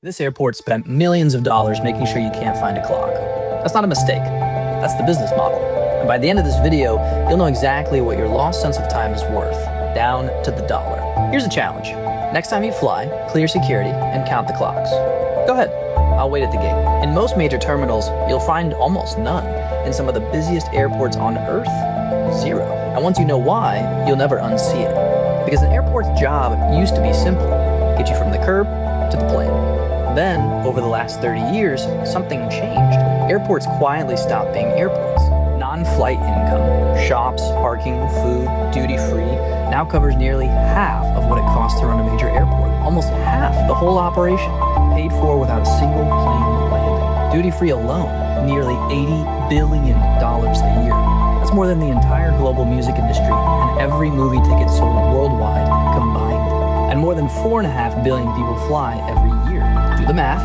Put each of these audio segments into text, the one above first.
This airport spent millions of dollars making sure you can't find a clock. That's not a mistake. That's the business model. And by the end of this video, you'll know exactly what your lost sense of time is worth, down to the dollar. Here's a challenge. Next time you fly, clear security and count the clocks. Go ahead. I'll wait at the gate. In most major terminals, you'll find almost none. In some of the busiest airports on Earth, zero. And once you know why, you'll never unsee it. Because an airport's job used to be simple. Get you from the curb to the plane. Then, over the last 30 years, something changed. Airports quietly stopped being airports. Non-flight income, shops, parking, food, duty-free, now covers nearly half of what it costs to run a major airport. Almost half the whole operation, paid for without a single plane landing. Duty-free alone, nearly $80 billion a year. That's more than the entire global music industry and every movie ticket sold worldwide combined. And more than 4.5 billion people fly every year. Do the math.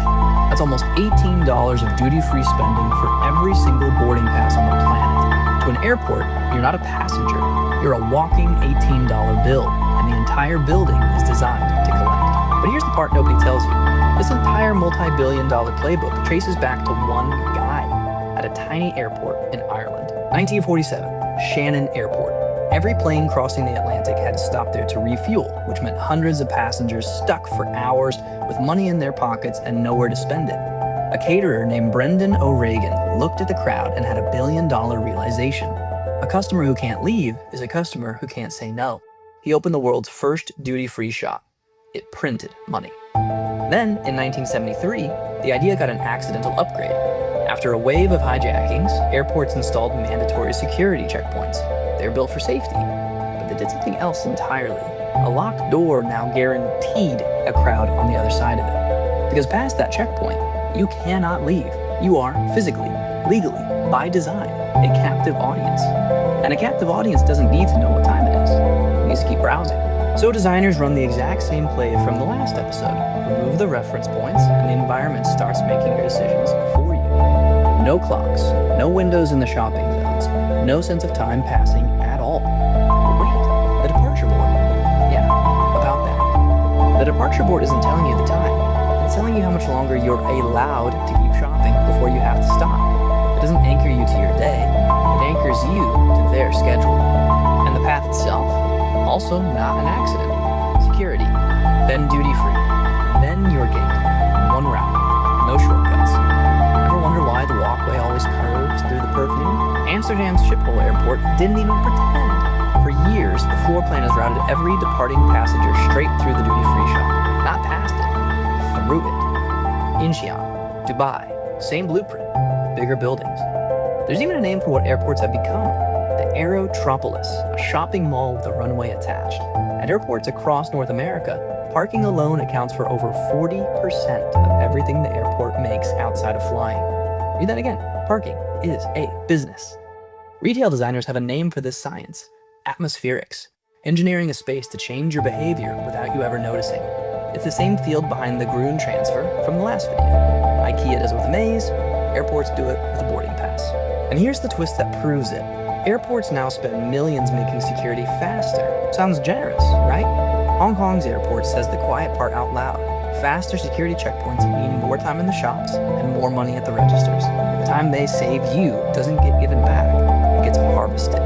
That's almost $18 of duty-free spending for every single boarding pass on the planet. To an airport, you're not a passenger. You're a walking $18 bill, and the entire building is designed to collect. But here's the part nobody tells you. This entire multi-billion-dollar playbook traces back to one guy at a tiny airport in Ireland. 1947, Shannon Airport. Every plane crossing the Atlantic had to stop there to refuel, which meant hundreds of passengers stuck for hours with money in their pockets and nowhere to spend it. A caterer named Brendan O'Regan looked at the crowd and had $1 billion realization. A customer who can't leave is a customer who can't say no. He opened the world's first duty-free shop. It printed money. Then, in 1973, the idea got an accidental upgrade. After a wave of hijackings, airports installed mandatory security checkpoints. They're built for safety, but they did something else entirely. A locked door now guaranteed a crowd on the other side of it. Because past that checkpoint, you cannot leave. You are physically, legally, by design, a captive audience. And a captive audience doesn't need to know what time it is. It needs to keep browsing. So designers run the exact same play from the last episode. Remove the reference points, and the environment starts making your decisions for you. No clocks, no windows in the shopping zones, no sense of time passing at all. But wait, the departure board. Yeah, about that. The departure board isn't telling you the time. It's telling you how much longer you're allowed to keep shopping before you have to stop. It doesn't anchor you to your day. It anchors you to their schedule. And the path itself, also not an accident. Security, then duty-free, then your gate. One route, no shortcuts. Ever wonder why the walkway always curves through the perfume? Amsterdam's Schiphol Airport didn't even pretend. For years, the floor plan has routed every departing passenger straight through the duty-free shop. Not past it, through it. Incheon, Dubai, same blueprint, bigger buildings. There's even a name for what airports have become. The Aerotropolis, a shopping mall with a runway attached. At airports across North America, parking alone accounts for over 40% of everything the airport makes outside of flying. Read that again. Parking is a business. Retail designers have a name for this science: atmospherics, engineering a space to change your behavior without you ever noticing. It's the same field behind the Gruen transfer from the last video. IKEA does it with a maze, airports do it with a boarding pass. And here's the twist that proves it. Airports now spend millions making security faster. Sounds generous, right? Hong Kong's airport says the quiet part out loud. Faster security checkpoints mean more time in the shops and more money at the registers. The time they save you doesn't get given back, it gets harvested.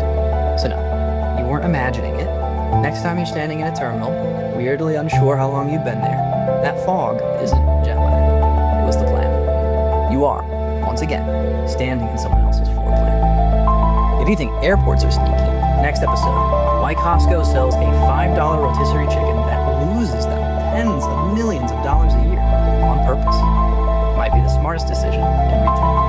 So no, you weren't imagining it. Next time you're standing in a terminal, weirdly unsure how long you've been there, that fog isn't jet lag. It was the plan. You are, once again, standing in someone else's floor plan. If you think airports are sneaky, next episode, why Costco sells a $5 rotisserie chicken that loses them tens of millions of dollars a year on purpose. Might be the smartest decision in retail.